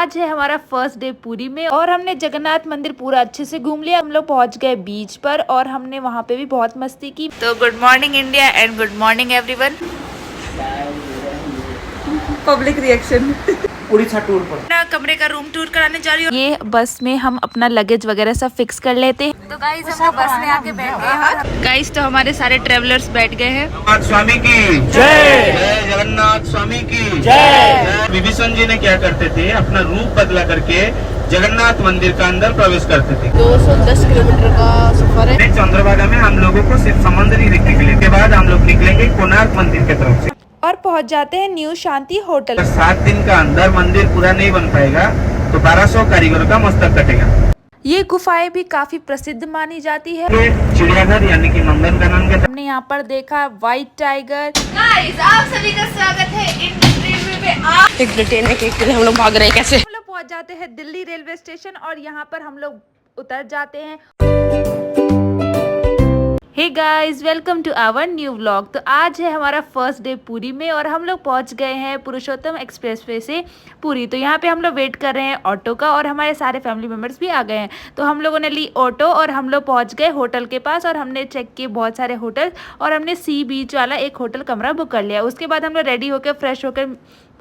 आज है हमारा फर्स्ट डे पुरी में और हमने जगन्नाथ मंदिर पूरा अच्छे से घूम लिया। हम लोग पहुंच गए बीच पर और हमने वहां पे भी बहुत मस्ती की। तो good morning India and good morning everyone. Public reaction Orissa tour पर कमरे का रूम टूर कराने जा रही हूँ। ये बस में हम अपना लगेज वगैरह सब फिक्स कर लेते हैं। तो गाइस हम लोग बस में आके बैठ गए हैं। गाइस तो हमारे सारे ट्रेवलर्स बैठ गए हैं। जगन्नाथ स्वामी की जय, जगन्नाथ स्वामी की जय। विभीषण जी ने क्या करते थे, अपना रूप बदला करके जगन्नाथ मंदिर का अंदर प्रवेश करते थे। 210 किलोमीटर का सफर है। चंद्रभागा में हम लोगों को सिर्फ समुद्र ही देखने के लिए, के बाद हम लोग निकलेंगे कोणार्क मंदिर की तरफ से और पहुंच जाते हैं न्यू शांति होटल। 7 दिन का अंदर मंदिर पूरा नहीं बन पाएगा तो 1200 कारीगरों का मस्तक कटेगा। ये गुफाएं भी काफी प्रसिद्ध मानी जाती है। चिड़ियाघर यानी कि नंदनकानन के हमने यहाँ पर देखा व्हाइट टाइगर। गाइस आप सभी का स्वागत है इंडियन रेलवे में। एक ट्रेन में के लिए हम लोग भाग रहे हैं कैसे। हम लोग पहुँच जाते हैं दिल्ली रेलवे स्टेशन और यहाँ पर हम लोग उतर जाते हैं। Hey guys welcome to our new vlog. तो आज है हमारा फर्स्ट डे पुरी में और हम लोग पहुंच गए हैं पुरुषोत्तम एक्सप्रेसवे से पुरी। तो यहाँ पे हम लोग वेट कर रहे हैं ऑटो का और हमारे सारे फैमिली मेम्बर्स भी आ गए हैं। तो हम लोगों ने ली ऑटो और हम लोग पहुंच गए होटल के पास और हमने चेक किए बहुत सारे होटल और हमने सी बीच वाला एक होटल कमरा बुक कर लिया। उसके बाद हम लोग रेडी होकर फ्रेश होकर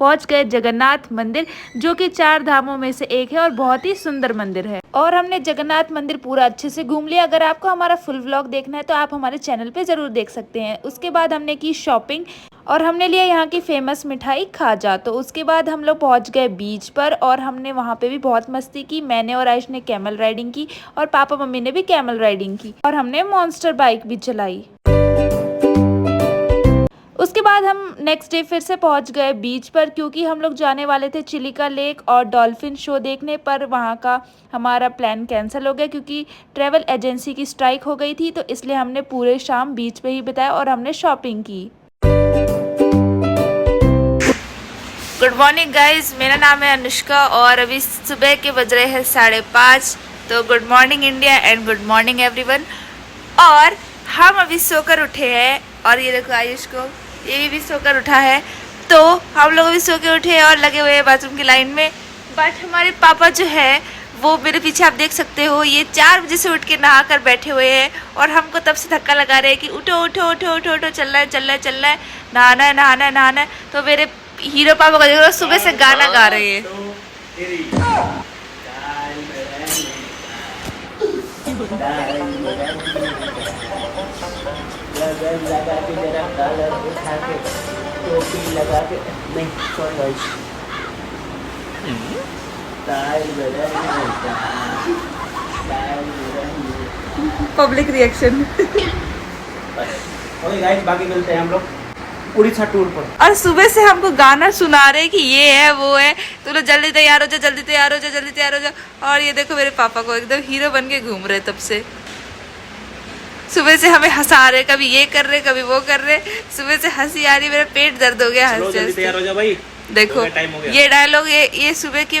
पहुंच गए जगन्नाथ मंदिर, जो कि 4 धामों में से एक है और बहुत ही सुंदर मंदिर है। और हमने जगन्नाथ मंदिर पूरा अच्छे से घूम लिया। अगर आपको हमारा फुल व्लॉग देखना है तो आप हमारे चैनल पे जरूर देख सकते हैं। उसके बाद हमने की शॉपिंग और हमने लिया यहाँ की फेमस मिठाई खाजा। तो उसके बाद हम लोग पहुँच गए बीच पर और हमने वहाँ पे भी बहुत मस्ती की। मैंने और आयुष ने कैमल राइडिंग की और पापा मम्मी ने भी कैमल राइडिंग की और हमने मॉन्स्टर बाइक भी चलाई। उसके बाद हम नेक्स्ट डे फिर से पहुंच गए बीच पर, क्योंकि हम लोग जाने वाले थे चिलिका लेक और डॉल्फिन शो देखने, पर वहां का हमारा प्लान कैंसिल हो गया क्योंकि ट्रैवल एजेंसी की स्ट्राइक हो गई थी। तो इसलिए हमने पूरे शाम बीच पे ही बिताया और हमने शॉपिंग की। गुड मॉर्निंग गाइज, मेरा नाम है अनुष्का और अभी सुबह के बज रहे हैं 5:30। तो good morning India and good morning everyone. और हम अभी सोकर उठे हैं और ये देखो आयुष को, ये भी सोकर उठा है। तो हम लोग भी सो के उठे और लगे हुए हैं बाथरूम की लाइन में। बट हमारे पापा जो है वो मेरे पीछे आप देख सकते हो, ये 4 बजे से उठ के नहा कर बैठे हुए हैं और हमको तब से धक्का लगा रहे हैं कि उठो उठो उठो उठो उठो, चल रहा है चल रहा है चल रहा है, नहाना है नहाना है नहाना है। तो मेरे हीरो पापा को देखो सुबह से गाना गा रहे हैं। लगा के जरा कलर उठा के टोपी लगा के नहीं sorry public reaction. Okay guys, बाकी मिलते हैं हम लोग उड़ीसा टूर पर। और सुबह से हमको गाना सुना रहे कि ये है वो है, तो लोग जल्दी तैयार हो जाओ जल्दी तैयार हो जाओ जल्दी तैयार हो जाओ। और ये देखो मेरे पापा को एकदम हीरो बन के घूम रहे, तब से सुबह से हमें हंसा रहे, कभी ये कर रहे कभी वो कर रहे। सुबह से हंसी आ रही, मेरा पेट दर्द हो गया हंस तैयार हो जाओ भाई। देखो ये डायलॉग ये सुबह के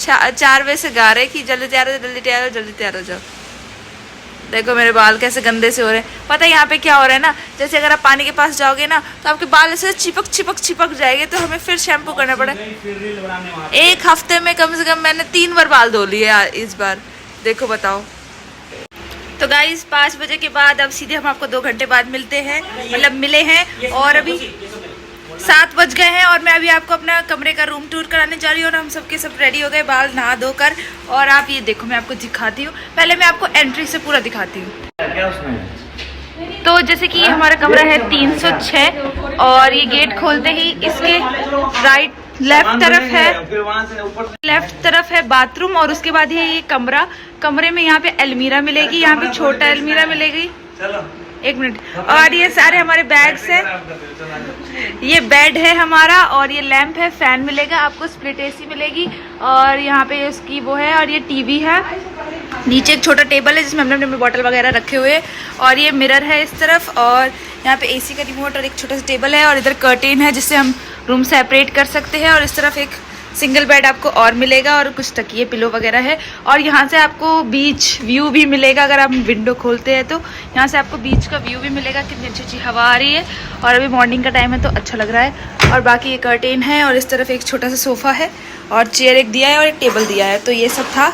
4 बजे से गा रहे कि जल्दी तैयार हो जाओ जल्दी तैयार हो जल्दी तैयार हो जाओ। देखो मेरे बाल कैसे गंदे से हो रहे हैं। पता है यहाँ पे क्या हो रहा है ना, जैसे अगर आप पानी के पास जाओगे ना तो आपके बाल ऐसे चिपक चिपक चिपक जाएंगे, तो हमें फिर शैम्पू करना पड़ेगा। एक हफ्ते में कम से कम मैंने 3 बार बाल धो लिए इस बार। देखो बताओ। तो गाइस 5 बजे के बाद अब सीधे हम आपको 2 घंटे बाद मिलते हैं, मतलब मिले हैं। और अभी 7 बज गए हैं और मैं अभी आपको अपना कमरे का रूम टूर कराने जा रही हूँ। और हम सबके सब रेडी हो गए बाल नहा धोकर। और आप ये देखो मैं आपको दिखाती हूँ, पहले मैं आपको एंट्री से पूरा दिखाती हूँ। तो जैसे कि ये हमारा कमरा है 306 और ये गेट खोलते ही इसके लेफ्ट तरफ है बाथरूम और उसके बाद ये कमरे में यहाँ पे अलमीरा मिलेगी, यहाँ पे छोटा अलमीरा मिलेगी। 1 मिनट। और ये सारे हमारे बैग्स हैं, ये बेड है हमारा और ये लैंप है, फैन मिलेगा आपको, स्प्लिट एसी मिलेगी और यहाँ पे इसकी वो है। और ये टीवी है, नीचे एक छोटा टेबल है जिसमें हमने अपने बॉटल वगैरह रखे हुए और ये मिरर है इस तरफ। और यहाँ पे एसी का रिमोट और एक छोटा सा टेबल है और इधर कर्टेन है जिससे हम रूम सेपरेट कर सकते हैं। और इस तरफ एक सिंगल बेड आपको और मिलेगा और कुछ तकिए पिलो वगैरह है। और यहाँ से आपको बीच व्यू भी मिलेगा, अगर आप विंडो खोलते हैं तो यहाँ से आपको बीच का व्यू भी मिलेगा। कितनी अच्छी अच्छी हवा आ रही है और अभी मॉर्निंग का टाइम है तो अच्छा लग रहा है। और बाकी ये कर्टेन है और इस तरफ एक छोटा सा सोफ़ा है और चेयर एक दिया है और एक टेबल दिया है। तो ये सब था,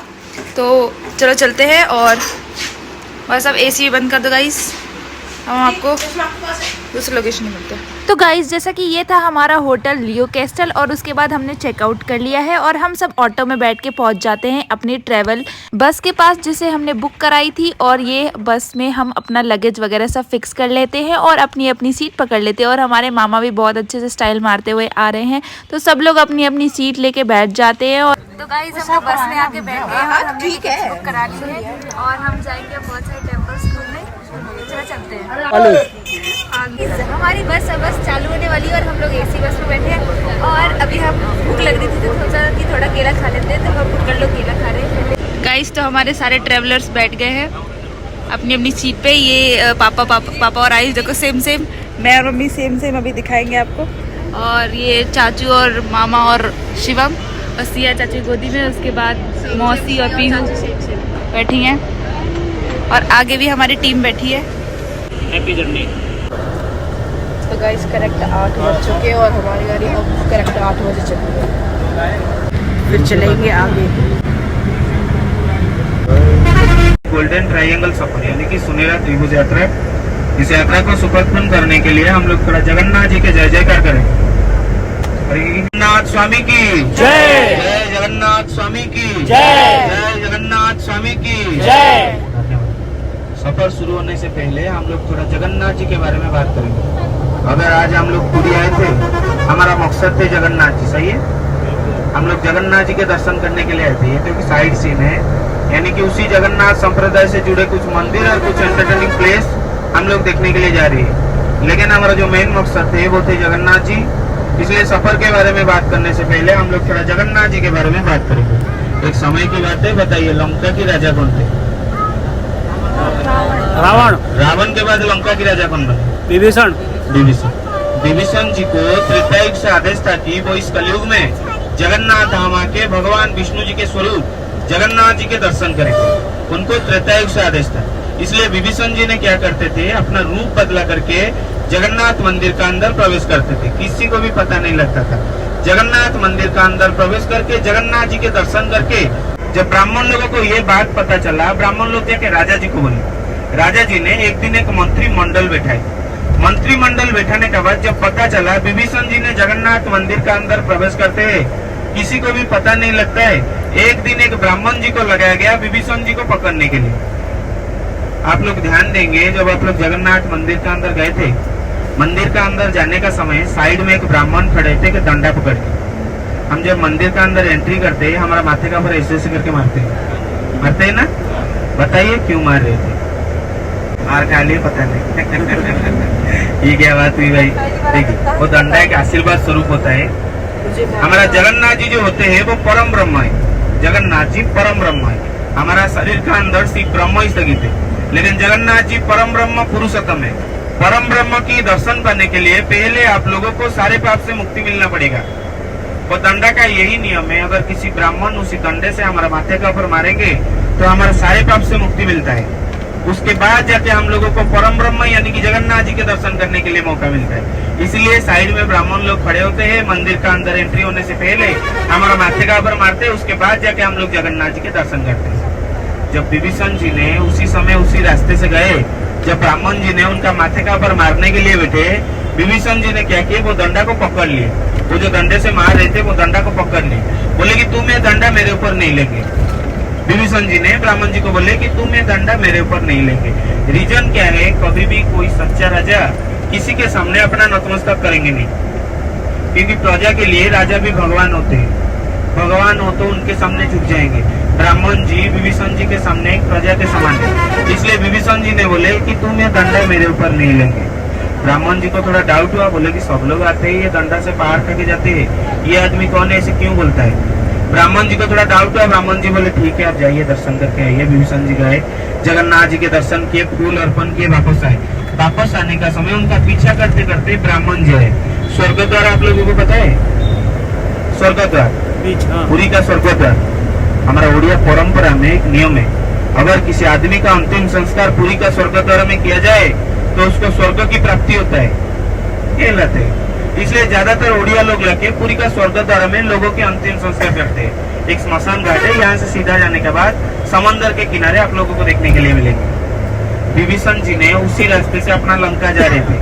तो चलो चलते हैं। और बस अब AC बंद कर दो गाइस, हम आपको दूसरे लोकेशन में मिलते हैं। तो गाइस जैसा कि ये था हमारा होटल लियो कैस्टल और उसके बाद हमने चेकआउट कर लिया है और हम सब ऑटो में बैठ के पहुंच जाते हैं अपनी ट्रैवल बस के पास जिसे हमने बुक कराई थी। और ये बस में हम अपना लगेज वगैरह सब फिक्स कर लेते हैं और अपनी अपनी सीट पकड़ लेते हैं। और हमारे मामा भी बहुत अच्छे से स्टाइल मारते हुए आ रहे हैं, तो सब लोग अपनी अपनी सीट लेके बैठ जाते हैं। और तो गाइस हम बस में आके बैठ गए और हमने टिकट बुक करा ली है और हम जाएंगे बहुत सारे टेम्पल्स घूमने। चलो चलते हैं। हमारी बस चालू होने वाली है और हम लोग AC बस में बैठे हैं। और अभी हम भूख लग रही थी तो सोचा कि थोड़ा केला खा लेते हैं, तो हम भूख कर लो केला खा रहे हैं। गाइस तो हमारे सारे ट्रेवलर्स बैठ गए हैं अपनी अपनी सीट पे। ये पापा और आयुष देखो सेम सेम, मैं और मम्मी सेम सेम अभी दिखाएंगे आपको। और ये चाचू और मामा और शिवम और सिया चाचू गोदी में, उसके बाद मौसी और पीहू बैठी हैं और आगे भी हमारी टीम बैठी है। Happy journey. तो गाइस करेक्ट 8 बज चुके हैं और हमारी गाड़ी अब करेक्ट 8 बजे चली है। फिर चलेंगे आगे। गोल्डन ट्रायंगल सफर यानी कि सुनहरा त्रिभुज यात्रा, इस यात्रा को सुखद करने के लिए हम लोग थोड़ा जगन्नाथ जी के जय जयकार करें। जगन्नाथ स्वामी की जय, जय जगन्नाथ स्वामी की जय, जय जगन्नाथ स्वामी की जय। सफर शुरू होने से पहले हम लोग थोड़ा जगन्नाथ जी के बारे में बात करेंगे। अगर आज हम लोग पुरी आए थे, हमारा मकसद थे जगन्नाथ जी, सही है। हम लोग जगन्नाथ जी के दर्शन करने के लिए आए थे। ये तो साइड सीन है, यानी कि उसी जगन्नाथ संप्रदाय से जुड़े कुछ मंदिर और कुछ एंटरटेनिंग प्लेस हम लोग देखने के लिए जा रहे हैं। लेकिन हमारा जो मेन मकसद थे वो थे जगन्नाथ जी। इसलिए सफर के बारे में बात करने से पहले हम लोग थोड़ा जगन्नाथ जी के बारे में बात करेंगे। एक समय की बात है, बताइए लंका की राजा कौन थे? रावण। रावण के बाद लंका की राजा कौन बने? विभीषण। विभीषण जी को त्रेता युग से आदेश था कि वो इस कलयुग में जगन्नाथ धाम आके भगवान विष्णु जी के स्वरूप जगन्नाथ जी के दर्शन करेंगे। उनको त्रेता युग से आदेश था। इसलिए विभीषण जी ने क्या करते थे, अपना रूप बदला करके जगन्नाथ मंदिर का अंदर प्रवेश करते थे। किसी को भी पता नहीं लगता था। जगन्नाथ मंदिर का अंदर प्रवेश करके जगन्नाथ जी के दर्शन करके जब ब्राह्मण लोगों को ये बात पता चला, ब्राह्मण लोग जाके राजा जी को बोले। राजा जी ने एक दिन एक मंत्रिमंडल बैठाई। मंत्रिमंडल बैठाने के बाद जब पता चला विभीषण जी ने जगन्नाथ मंदिर का अंदर प्रवेश करते हैं, किसी को भी पता नहीं लगता है। एक दिन एक ब्राह्मण जी को लगाया गया विभीषण जी को पकड़ने के लिए। आप लोग ध्यान देंगे, जब आप लोग जगन्नाथ मंदिर के अंदर गए थे, मंदिर का अंदर जाने का समय साइड में एक ब्राह्मण खड़े थे कि डंडा पकड़ के। हम जब मंदिर का अंदर एंट्री करते हैं, हमारा माथे का ऊपर ऐसे करके मारते हैं ना? बताइए क्यों मार रहे थे? मार खा लिए पता नहीं। ये क्या बात हुई भाई? देखिए, वो डंडा एक आशीर्वाद स्वरूप होता है। हमारा जगन्नाथ जी जो होते हैं वो परम ब्रह्म है। जगन्नाथ जी परम ब्रह्म है। हमारा शरीर का अंदर सिर्फ ब्रह्म ही स्थगित है, लेकिन जगन्नाथ जी परम ब्रह्म पुरुषोत्तम है। परम ब्रह्म की दर्शन करने के लिए पहले आप लोगों को सारे पाप से मुक्ति मिलना पड़ेगा। वो दंडा का यही नियम है। अगर किसी ब्राह्मण उसी दंडे से हमारा माथे का ऊपर मारेंगे तो हमारा सारे पाप से मुक्ति मिलता है। उसके बाद जाके हम लोगों को परम ब्रह्म यानी कि जगन्नाथ जी के दर्शन करने के लिए मौका मिलता है। इसलिए साइड में ब्राह्मण लोग खड़े होते हैं। मंदिर का अंदर एंट्री होने से पहले हमारा माथे का ऊपर मारते हैं, उसके बाद जाके हम लोग जगन्नाथ जी के दर्शन करते हैं। जब विभीषण जी ने उसी समय उसी रास्ते से गए, जब ब्राह्मण जी ने उनका माथे का ऊपर मारने के लिए बैठे, विभीषण जी ने क्या किया, वो डंडा को पकड़ लिए। वो जो डंडे से मार रहे थे वो डंडा को पकड़ लिए। बोले कि तुम ये डंडा मेरे ऊपर नहीं लेंगे। विभीषण जी ने ब्राह्मण जी को बोले कि तुम ये डंडा मेरे ऊपर नहीं लेंगे। रीजन क्या है, कभी भी कोई सच्चा राजा किसी के सामने अपना नतमस्तक करेंगे नहीं, क्योंकि प्रजा के लिए राजा भी भगवान होते हैं। भगवान हो तो उनके सामने झुक जाएंगे। ब्राह्मण जी विभीषण जी के सामने एक प्रजा के समान है। इसलिए विभीषण जी ने बोले कि तुम ये डंडा मेरे ऊपर नहीं लेंगे। ब्राह्मण जी को थोड़ा डाउट हुआ, बोले कि सब लोग आते हैं, ये डंडा से पहाड़ करके जाते हैं, ये आदमी कौन है, ऐसे क्यों बोलता है? ब्राह्मण जी को थोड़ा डाउट हुआ। ब्राह्मण जी बोले ठीक है, आप जाइए दर्शन करके आइए। विभीषण जी गए, जगन्नाथ जी के दर्शन किए, फूल अर्पण किए, वापस आए। वापस आने का समय उनका पीछा करते करते ब्राह्मण जी आए। स्वर्ग द्वार आप लोगों को पता है? स्वर्ग द्वार बीच, हाँ। पुरी का स्वर्गद्वार हमारा उड़िया परंपरा में एक नियम है, अगर किसी आदमी का अंतिम संस्कार पुरी का स्वर्गद्वार में किया जाए तो उसको स्वर्ग की प्राप्ति होता है, ये लत है। इसलिए ज्यादातर उड़िया लोग लगे पुरी का स्वर्गद्वार में लोगों के अंतिम संस्कार करते हैं। एक स्मशान घाट है, यहाँ से सीधा जाने के बाद समंदर के किनारे आप लोगों को देखने के लिए मिलेंगे। विभीषण जी ने उसी रास्ते से अपना लंका जा रहे थे,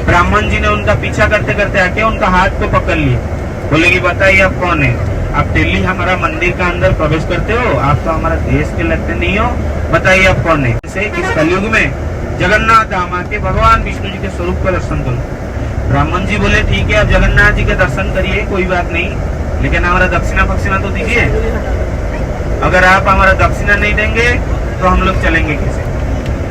ब्राह्मण जी ने उनका पीछा करते करते आके उनका हाथ को पकड़ लिए, बोले कि बताइए आप कौन है, आप डेली हमारा मंदिर का अंदर प्रवेश करते हो, आप तो हमारा देश के लगते नहीं हो, बताइए आप कौन है। इस कलयुग में जगन्नाथ धाम आके भगवान विष्णु जी के स्वरूप का दर्शन करो। ब्राह्मण जी बोले ठीक है, आप जगन्नाथ जी के दर्शन करिए, कोई बात नहीं, लेकिन हमारा दक्षिणा फक्षिणा तो दीजिए। अगर आप हमारा दक्षिणा नहीं देंगे तो हम लोग चलेंगे कैसे।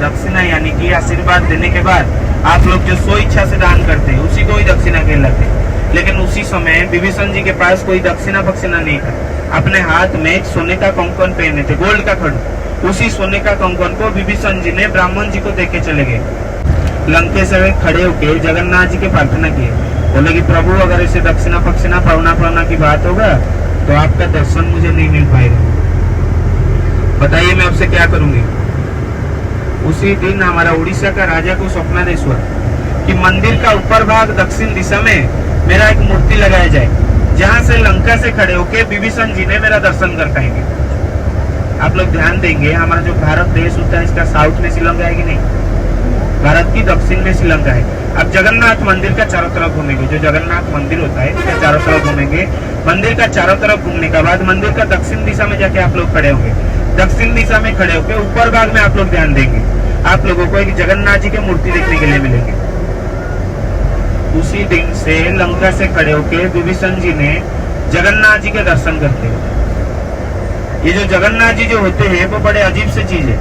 दक्षिणा यानी कि आशीर्वाद देने के बाद आप लोग जो सो इच्छा से दान करते हैं उसी को ही दक्षिणा कहलाते हैं। लेकिन उसी समय विभीषण जी के पास कोई दक्षिणा फक्षिणा नहीं था, अपने हाथ में एक सोने का कंकन पहने थे, गोल्ड का खड़ू। उसी सोने का कंकन को विभीषण जी ने ब्राह्मण जी को देके चले गए। लंके से खड़े होके जगन्नाथ जी के प्रार्थना किए, बोले कि प्रभु अगर इसे दक्षिणा फक्षिणा पावना की बात होगा तो आपका दर्शन मुझे नहीं मिल पाएगा, बताइए मैं आपसे क्या करूंगी। उसी दिन हमारा उड़ीसा का राजा को स्वप्नादेश हुआ कि मंदिर का ऊपर भाग दक्षिण दिशा में मेरा एक मूर्ति लगाया जाए, जहां से लंका से खड़े होके विभीषण जी ने मेरा दर्शन कर पाएंगे। आप लोग ध्यान देंगे, हमारा जो भारत देश होता है इसका साउथ में श्रीलंका है कि नहीं, भारत की दक्षिण में श्रीलंका है। अब जगन्नाथ मंदिर का चारों तरफ घूमेंगे, जो जगन्नाथ मंदिर होता है उसका चारों तरफ घूमेंगे। मंदिर का चारों तरफ घूमने के बाद मंदिर का दक्षिण दिशा में जाके आप लोग खड़े होंगे। दक्षिण दिशा में खड़े होकर ऊपर भाग में आप लोग ध्यान देंगे, आप लोगों को एक जगन्नाथ जी की मूर्ति देखने के लिए मिलेंगे। उसी दिन से लंका से खड़े होकर विभीषण जी ने जगन्नाथ जी के दर्शन करते हैं। ये जो जगन्नाथ जी जो होते हैं वो बड़े अजीब से चीज है,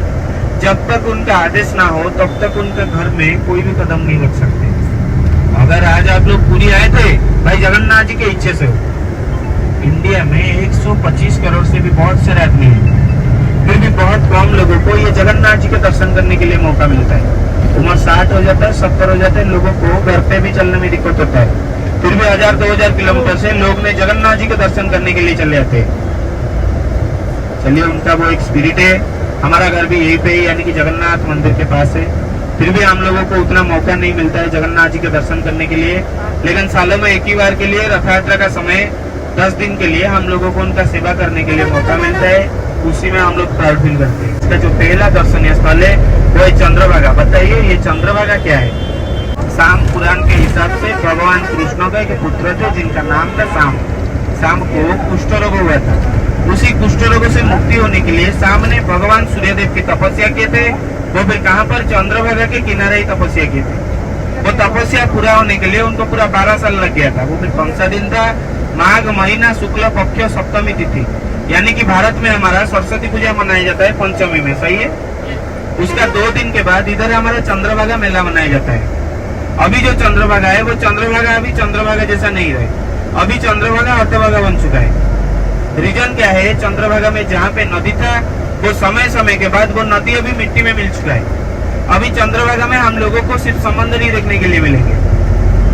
जब तक उनका आदेश ना हो तब तक उनके घर में कोई भी कदम नहीं रख सकते। अगर आज आप लोग पूरी आए थे भाई जगन्नाथ जी के इच्छे से हो, इंडिया में 125 करोड़ से भी बहुत सारे आदमी हैं, फिर भी बहुत कम लोगों को ये जगन्नाथ जी के दर्शन करने के लिए मौका मिलता है। उम्र 60 हो जाता है, 70 हो जाता है, लोगों को घर पे भी चलने में दिक्कत होता है, फिर भी 1000-2000 किलोमीटर से लोग ने जगन्नाथ जी के दर्शन करने के लिए चले जाते हैं। चलिए उनका वो एक स्पिरिट है, हमारा घर भी यही पे यानी कि जगन्नाथ मंदिर के पास है, फिर भी हम लोगों को उतना मौका नहीं मिलता है जगन्नाथ जी के दर्शन करने के लिए। लेकिन सालों में एक ही बार के लिए रथ यात्रा का समय 10 दिन के लिए हम लोगों को उनका सेवा करने के लिए मौका मिलता है, उसी में हम लोग प्राउड फील करते हैं। इसका जो पहला दर्शनीय स्थल है वो है चंद्रभागा। बताइए ये चंद्रभागा क्या है। शाम पुराण के हिसाब से भगवान कृष्ण का एक पुत्र थे जिनका नाम था शाम। शाम को कुष्ठ रोग हुआ था, उसी कुष्ठ रोग से मुक्ति होने के लिए शाम ने भगवान सूर्यदेव की तपस्या किए थे। वो फिर कहाँ पर, चंद्रभागा के किनारे ही तपस्या किए थे। वो तपस्या पूरा होने के लिए उनको पूरा 12 साल लग गया था। वो फिर कौन सा दिन था, माघ महीना शुक्ल पक्ष सप्तमी तिथि, यानी कि भारत में हमारा सरस्वती पूजा मनाया जाता है पंचमी में, सही है। उसका 2 दिन के बाद इधर हमारा चंद्रभागा मेला मनाया जाता है। अभी जो चंद्रभागा है वो चंद्रभागा अभी चंद्रभागा जैसा नहीं रहे, अभी चंद्रभागा हतभागा बन चुका है। रीजन क्या है, चंद्रभागा में जहाँ पे नदी था वो समय समय के बाद वो नदी अभी मिट्टी में मिल चुका है। अभी चंद्रभागा में हम लोगों को सिर्फ समंदर ही देखने के लिए मिलेंगे,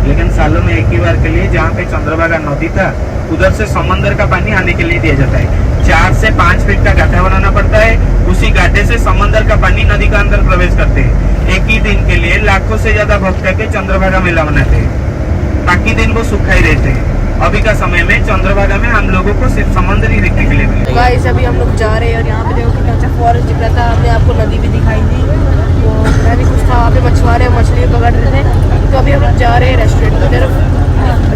लेकिन सालों में एक ही बार के लिए जहाँ पे चंद्रभागा नदी था उधर से समंदर का पानी आने के लिए दिया जाता है। 4 से 5 फीट का गाढ़ा बनाना पड़ता है, उसी गाढ़े से समंदर का पानी नदी का अंदर प्रवेश करते हैं। एक ही दिन के लिए लाखों से ज्यादा भक्त के चंद्रभागा मेला मनाते हैं, बाकी दिन वो सूखा ही रहते हैं। अभी का समय में चंद्रभागा में हम लोगों को सिर्फ समंदर ही देखने के लिए मिलेगा। गाइस अभी हम लोग जा रहे हैं और यहाँ पे देखो कितना अच्छा फॉरेस्ट दिख रहा था। हमने आपको नदी भी दिखाई दी, तो मैं भी कुछ था वहाँ पे मछुआरे मछली पकड़ रहे थे। तो अभी हम लोग जा रहे हैं रेस्टोरेंट की तरफ।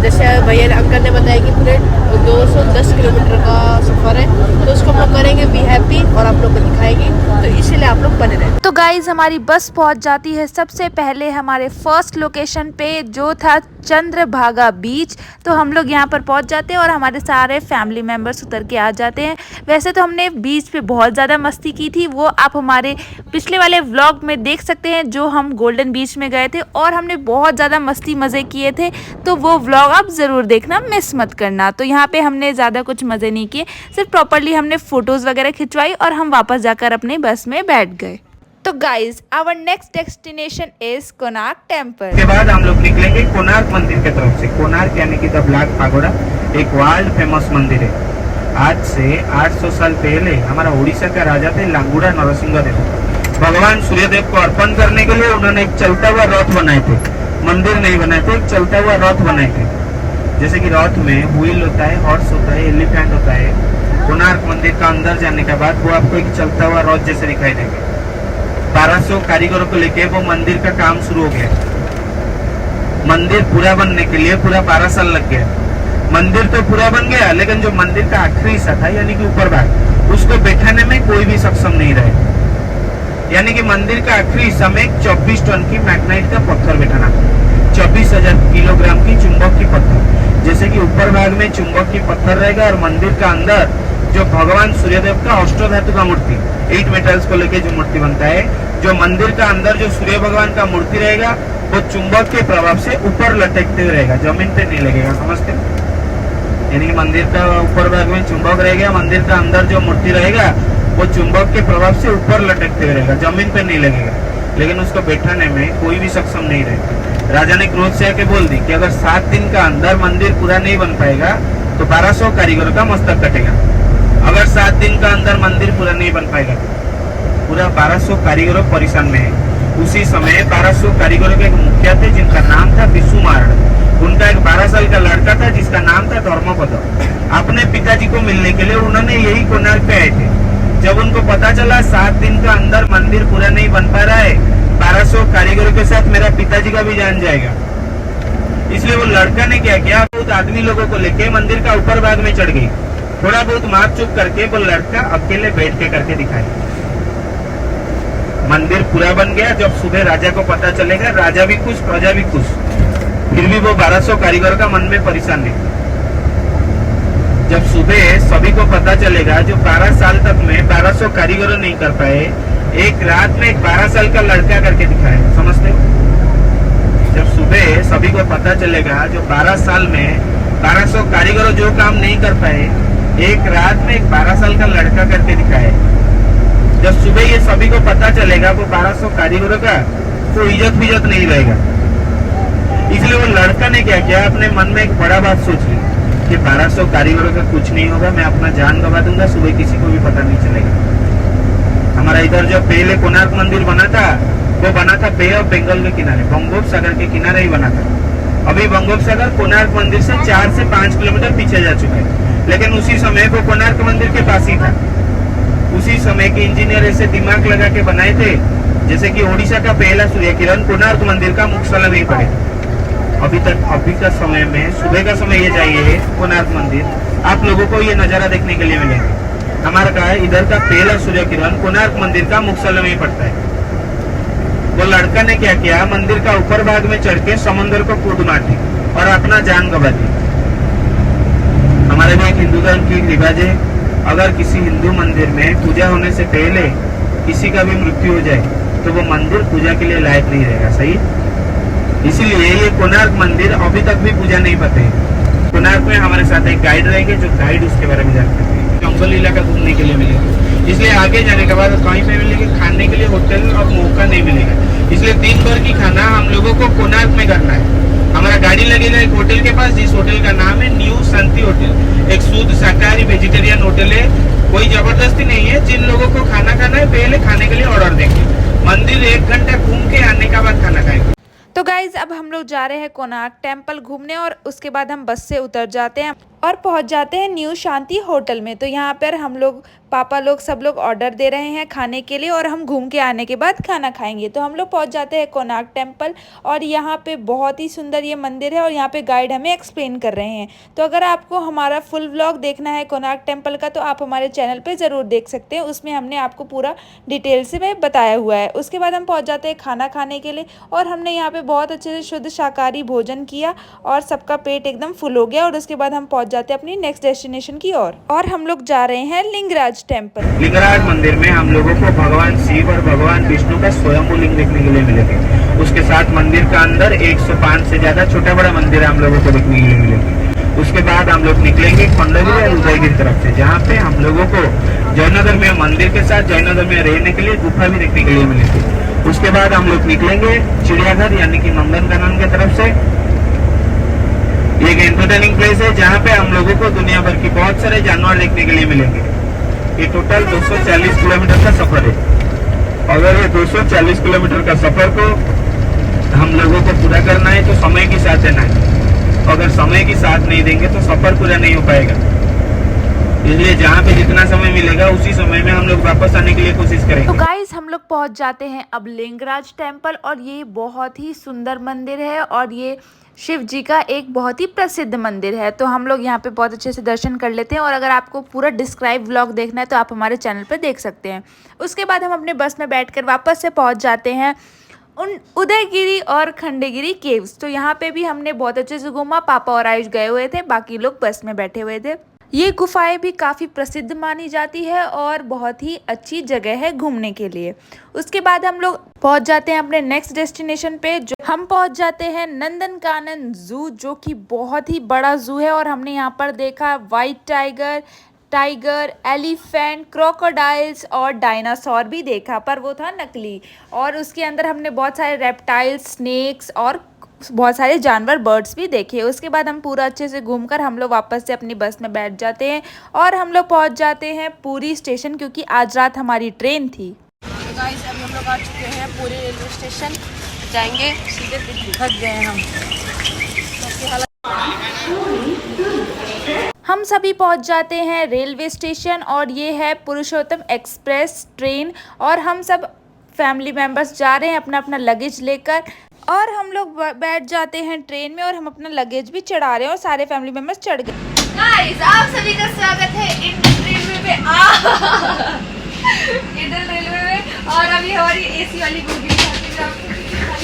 जैसे भैया अंकल ने बताया कि पूरे 210 किलोमीटर का सफ़र है, तो उसको हम लोग करेंगे बी हैप्पी और आप लोग को दिखाएंगे, तो इसीलिए आप लोग बने रहे। तो गाइज हमारी बस पहुंच जाती है सबसे पहले हमारे फर्स्ट लोकेशन पे जो था चंद्रभागा बीच। तो हम लोग यहाँ पर पहुंच जाते हैं और हमारे सारे फैमिली मेम्बर्स उतर के आ जाते हैं। वैसे तो हमने बीच पे बहुत ज़्यादा मस्ती की थी, वो आप हमारे पिछले वाले व्लॉग में देख सकते हैं जो हम गोल्डन बीच में गए थे और हमने बहुत ज़्यादा मस्ती मज़े किए थे, तो वो व्लॉग आप ज़रूर देखना, मिस मत करना। तो यहाँ पे हमने ज़्यादा कुछ मज़े नहीं किए, सिर्फ प्रॉपरली हमने फ़ोटोज़ वगैरह खिंचवाई और हम वापस जाकर अपने बस में बैठ गए। तो guys our next destination is Konark temple. के बाद हम लोग निकलेंगे कोणार्क मंदिर की तरफ से। कोणार्क यानी कि द ब्लैक पैगोडा एक वर्ल्ड फेमस मंदिर है। आज से 800 साल पहले हमारा उड़ीसा का राजा थे लांगुड़ा नरसिंह देव। भगवान सूर्यदेव को अर्पण करने के लिए उन्होंने एक चलता हुआ रथ बनाए थे, मंदिर नहीं बनाए थे, एक चलता हुआ रथ बनाए थे। जैसे कि रथ में व्हील होता है, हॉर्स होता है, एलिफेंट होता है। कोणार्क मंदिर का अंदर जाने के बाद वो आपको एक चलता हुआ रथ जैसे दिखाई देंगे। 1200 कारीगरों को लेके वो मंदिर का काम शुरू हो गया। मंदिर पूरा बनने के लिए पूरा 12 साल लग गया। मंदिर तो पूरा बन गया, लेकिन जो मंदिर का आखिरी हिस्सा था यानी कि ऊपर भाग, उसको बैठाने में कोई भी सक्षम नहीं रहे। यानी कि मंदिर का आखिरी हिस्सा में 24 टन की मैग्नेट का पत्थर बैठाना था, 24,000 किलोग्राम की चुंबक की पत्थर। जैसे कि ऊपर भाग में चुंबक की पत्थर रहेगा और मंदिर का अंदर जो भगवान सूर्यदेव का अष्टधातु का मूर्ति, 8 मेटल्स को लेके जो मूर्ति बनता है, जो मंदिर का अंदर जो सूर्य भगवान का मूर्ति रहेगा वो चुंबक के प्रभाव से ऊपर लटकते हुए रहेगा, जमीन पे नहीं लगेगा। समझते हो? यानी कि मंदिर का ऊपर भाग में चुंबक रहेगा, मंदिर का अंदर जो मूर्ति रहेगा वो चुंबक के प्रभाव से ऊपर लटकते हुए रहेगा, जमीन पे नहीं लगेगा। लेकिन उसको बैठाने में कोई भी सक्षम नहीं रहेगा। राजा ने क्रोध से आके बोल दी कि अगर 7 दिन का अंदर मंदिर पूरा नहीं बन पाएगा तो 1200 कारीगरों का मस्तक कटेगा। अगर 7 दिन का अंदर मंदिर पूरा नहीं बन पाएगा, पूरा 1200 कारीगरों परेशान में है। उसी समय 1200 कारीगरों के एक मुखिया थे जिनका नाम था विशुमार्ड। उनका एक 12 साल का लड़का था जिसका नाम था धर्मपद। अपने पिताजी को मिलने के लिए उन्होंने यही कोणार्क पे आए थे। जब उनको पता चला 7 दिन का अंदर मंदिर पूरा नहीं बन पा रहा है, 1200 कारीगरों के साथ मेरा पिताजी का भी जान जाएगा, इसलिए वो लड़का ने क्या किया, बहुत आदमी लोगों को लेके मंदिर का ऊपर भाग में चढ़ गई। थोड़ा बहुत माप चुप करके वो लड़का अकेले बैठ के करके दिखाया। मंदिर पूरा बन गया। जब सुबह राजा को पता चलेगा, राजा भी खुश, प्रजा भी खुश। फिर भी वो 1200 कारीगर का मन में परेशान नहीं। जब सुबह सभी को पता चलेगा, जो 12 साल तक में 1200 कारीगरों नहीं कर पाए, एक रात में एक 12 साल का लड़का करके दिखाया। समझते हो? जब सुबह सभी को पता चलेगा, जो 12 साल में 1200 कारीगरों जो काम नहीं कर पाए, एक रात में एक 12 साल का लड़का करके दिखाया। जब सुबह ये सभी को पता चलेगा, वो 1200 कारीगरों का तो इज्जत नहीं रहेगा। इसलिए वो लड़का ने क्या किया, अपने मन में एक बड़ा बात सोच ली कि 1200 कारीगरों का कुछ नहीं होगा, मैं अपना जान गवा दूंगा, सुबह किसी को भी पता नहीं चलेगा। हमारा इधर जो पहले कोणार्क मंदिर बना था, वो बना था बे ऑफ बंगाल के किनारे, बंगोपसागर के किनारे ही बना था। अभी बंगोपसागर कोणार्क मंदिर से 4 से 5 किलोमीटर पीछे जा चुका है, लेकिन उसी समय वो कोणार्क मंदिर के पास ही था। उसी समय के इंजीनियर ऐसे दिमाग लगा के बनाए थे, जैसे कि ओडिशा का पहला सूर्य किरण कोणार्क मंदिर का मुख्यालय में पड़े। अभी का समय में, सुबह का समय ये जाइए कोणार्क मंदिर, आप लोगों को ये नजारा देखने के लिए मिलेगा। हमारा का इधर का पहला सूर्य किरण कोणार्क मंदिर का मुख्यालय में पड़ता है। वो लड़का ने क्या किया, मंदिर का ऊपर भाग में चढ़ के समुद्र को कूद मार दी और अपना जान गवा दी। हमारे में एक हिंदू धर्म की रिवाज है, अगर किसी हिंदू मंदिर में पूजा होने से पहले किसी का भी मृत्यु हो जाए तो वो मंदिर पूजा के लिए लायक नहीं रहेगा। सही? इसीलिए ये कोणार्क मंदिर अभी तक भी पूजा नहीं पाते। कोणार्क में हमारे साथ एक गाइड रहेंगे, जो गाइड उसके बारे में जानते हैं। जंगल इलाका घूमने के लिए मिलेगा, इसलिए आगे जाने के बाद कहीं पे मिलेगा खाने के लिए होटल और मौका नहीं मिलेगा। इसलिए दिन भर की खाना हम लोगों को कोणार्क में करना है। हमारा गाड़ी लगेगा एक होटल के पास, जिस होटल का नाम है न्यू शांति होटल। एक शुद्ध शाकाहारी वेजिटेरियन होटल है, कोई जबरदस्ती नहीं है। जिन लोगों को खाना खाना है, पहले खाने के लिए ऑर्डर देंगे। मंदिर 1 घंटा घूम के आने के बाद खाना खाएंगे। तो गाइज अब हम लोग जा रहे हैं कोणार्क टेम्पल घूमने और उसके बाद हम बस से उतर जाते हैं और पहुंच जाते हैं न्यू शांति होटल में। तो यहाँ पर हम लोग पापा लोग सब लोग ऑर्डर दे रहे हैं खाने के लिए और हम घूम के आने के बाद खाना खाएंगे। तो हम लोग पहुंच जाते हैं कोणार्क टेम्पल और यहाँ पे बहुत ही सुंदर ये मंदिर है और यहाँ पे गाइड हमें एक्सप्लेन कर रहे हैं। तो अगर आपको हमारा फुल व्लॉग देखना है कोणार्क टेम्पल का तो आप हमारे चैनल पर ज़रूर देख सकते हैं, उसमें हमने आपको पूरा डिटेल से में बताया हुआ है। उसके बाद हम पहुँच जाते हैं खाना खाने के लिए और हमने यहाँ पर बहुत अच्छे से शुद्ध शाकाहारी भोजन किया और सबका पेट एकदम फुल हो गया। और उसके बाद हम पहुँच जाते हैं अपनी नेक्स्ट डेस्टिनेशन की ओर और हम लोग जा रहे हैं लिंगराज टेम्पल। लिंगराज मंदिर में हम लोगों को भगवान शिव और भगवान विष्णु का स्वयंभू लिंग देखने के लिए मिलेगा। उसके साथ मंदिर का अंदर 105 से ज्यादा छोटा बड़ा मंदिर हम लोगों को देखने के लिए मिलेगा। उसके बाद हम लोग निकलेंगे खंडगिरी और उदयगिरी तरफ से, जहाँ पे हम लोगों को जयनगर में मंदिर के साथ जयनगर में रहने के लिए गुफा भी देखने के लिए मिलेगी। उसके बाद हम लोग निकलेंगे चिड़ियाघर यानी कि नंदनकानन की तरफ से। ये एक एंटरटेनिंग प्लेस है जहाँ पे हम लोगों को दुनिया भर की बहुत सारे जानवर देखने के लिए मिलेंगे। ये टोटल 240 किलोमीटर का सफर है। अगर ये 240 किलोमीटर का सफर को हम लोगों को पूरा करना है तो समय के साथ देना है। अगर समय के साथ नहीं देंगे तो सफर पूरा नहीं हो पाएगा। इसलिए जहाँ पे जितना समय मिलेगा उसी समय में हम लोग वापस आने के लिए कोशिश करेंगे। तो गाइस हम लोग पहुंच जाते हैं अब लिंगराज टेम्पल, और ये बहुत ही सुंदर मंदिर है और ये शिव जी का एक बहुत ही प्रसिद्ध मंदिर है। तो हम लोग यहाँ पे बहुत अच्छे से दर्शन कर लेते हैं, और अगर आपको पूरा डिस्क्राइब व्लॉग देखना है तो आप हमारे चैनल पर देख सकते हैं। उसके बाद हम अपने बस में बैठकर वापस से पहुँच जाते हैं उदयगिरी और खंडेगिरी केव्स। तो यहाँ पे भी हमने बहुत अच्छे से घूमा। पापा और आयुष गए हुए थे, बाकी लोग बस में बैठे हुए थे। ये गुफाएं भी काफ़ी प्रसिद्ध मानी जाती है और बहुत ही अच्छी जगह है घूमने के लिए। उसके बाद हम लोग पहुंच जाते हैं अपने नेक्स्ट डेस्टिनेशन पे, जो हम पहुंच जाते हैं नंदनकानन जू, जो कि बहुत ही बड़ा जू है। और हमने यहाँ पर देखा वाइट टाइगर, एलिफेंट, क्रोकोडाइल्स और डायनासोर भी देखा, पर वो था नकली। और उसके अंदर हमने बहुत सारे रेप्टाइल्स, स्नेक्स और बहुत सारे जानवर, बर्ड्स भी देखे। उसके बाद हम पूरा अच्छे से घूमकर हम लोग वापस से अपनी बस में बैठ जाते हैं और हम लोग पहुंच जाते हैं पुरी स्टेशन, क्योंकि आज रात हमारी ट्रेन थी। तो गाइस अभी हम लोग आ चुके हैं पुरी रेलवे स्टेशन, जाएंगे सीधे दिल्ली। थक गए हैं हम सभी पहुंच जाते हैं रेलवे स्टेशन, और ये है पुरुषोत्तम एक्सप्रेस ट्रेन। और हम सब फैमिली मेम्बर्स जा रहे हैं अपना अपना लगेज लेकर, और हम लोग बैठ जाते हैं ट्रेन में और हम अपना लगेज भी चढ़ा रहे हैं और सारे फैमिली मेम्बर्स चढ़ गए। गाइस आप सभी का स्वागत है इंडियन रेलवे में। इंडियन रेलवे में, और अभी हमारी एसी वाली बोगी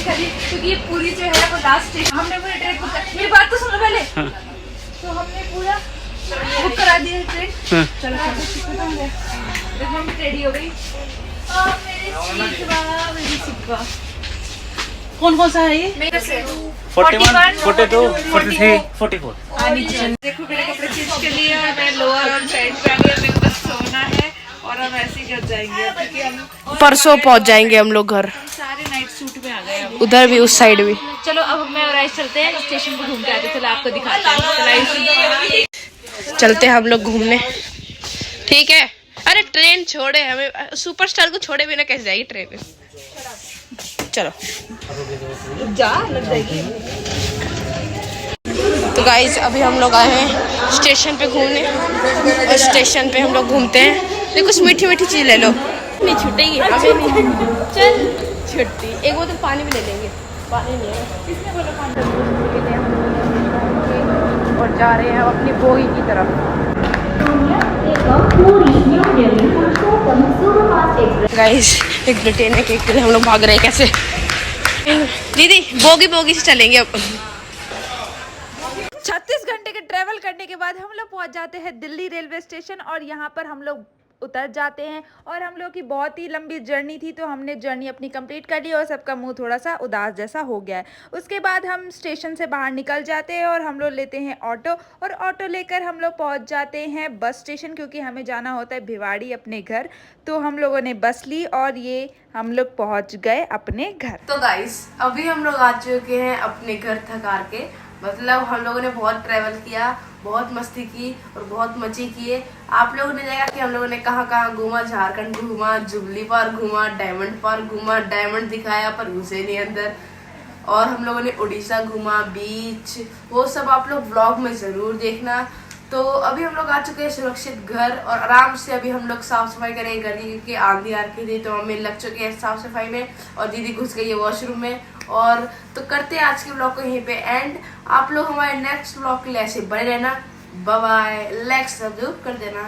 खाली, क्योंकि ये पूरी जो है वो लास्ट स्टेशन। हमने पूरी ट्रेन बुक कर, मेरी बात तो सुनो पहले। तो हमने पूरा बुक करा दिया ट्रेन। चलो देखो हम रेडी हो गई। मेरी सिक्का कौन कौन सा है ये? मेरे से 41, 42, 43, 44। देखो मेरे कपड़े चेंज कर लिए और मैं लोअर और पैंट पहनी है। मेरे को बस सोना है और हम ऐसे ही घर जाएंगे, क्योंकि हम परसों पहुंच जाएंगे हम लोग घर। सारे नाइट सूट में आ गए अब। उधर भी उस साइड भी। चलो अब मैं और आयुष चलते हैं स्टेशन को घूम के आते। चलो आपको दिखाते हैं। चलते हैं हम लोग घूमने, ठीक है? अरे ट्रेन छोड़े, हमें सुपरस्टार को छोड़े बिना कैसे जाएगी ट्रेन? चलो जा लग जाएगी। तो गाइस अभी हम लोग आए हैं स्टेशन पे घूमने, और स्टेशन पे हम लोग घूमते हैं। तो कुछ मीठी मीठी चीज ले लो, नहीं छूटेगी हमें नहीं। चल छुट्टी, एक बोतल पानी भी ले लेंगे। पानी नहीं है और जा रहे हैं अपनी बोगी की तरफ। गाइस एक ब्रिटेनिया केक के लिए हम लोग भाग रहे हैं। कैसे दीदी? बोगी से चलेंगे अब। 36 घंटे के ट्रैवल करने के बाद हम लोग पहुंच जाते हैं दिल्ली रेलवे स्टेशन, और यहाँ पर हम लोग उतर जाते हैं। और हम लोग की बहुत ही लंबी जर्नी थी, तो हमने जर्नी अपनी कंप्लीट कर ली और सबका मुंह थोड़ा सा उदास जैसा हो गया है। उसके बाद हम स्टेशन से बाहर निकल जाते हैं और हम लोग लेते हैं ऑटो, और ऑटो लेकर हम लोग पहुंच जाते हैं बस स्टेशन, क्योंकि हमें जाना होता है भिवाड़ी अपने घर। तो हम लोगों ने बस ली और ये हम लोग पहुँच गए अपने घर। तो गाइस अभी हम लोग आ चुके हैं अपने घर थकार के। मतलब हम लोगों ने बहुत ट्रैवल किया, बहुत मस्ती की और बहुत मजे किए। आप लोगों ने देखा कि हम लोगों ने कहाँ कहाँ घूमा। झारखंड घूमा, जुबली पार्क घूमा, डायमंड पार्क घूमा, डायमंड दिखाया पर घुसे नहीं अंदर। और हम लोगों ने उड़ीसा घूमा, बीच, वो सब आप लोग व्लॉग में ज़रूर देखना। तो अभी हम लोग आ चुके हैं सुरक्षित घर, और आराम से अभी हम लोग साफ सफाई करेंगे घर की, क्योंकि आंधी आ रखी थी। तो मम्मी लग चुके हैं साफ सफाई में और दीदी घुस गई है वॉशरूम में। और तो करते हैं आज के ब्लॉग को यहीं पे एंड। आप लोग हमारे नेक्स्ट ब्लॉग के लिए ऐसे बने रहना। बाय बाय, लाइक जरूर कर देना।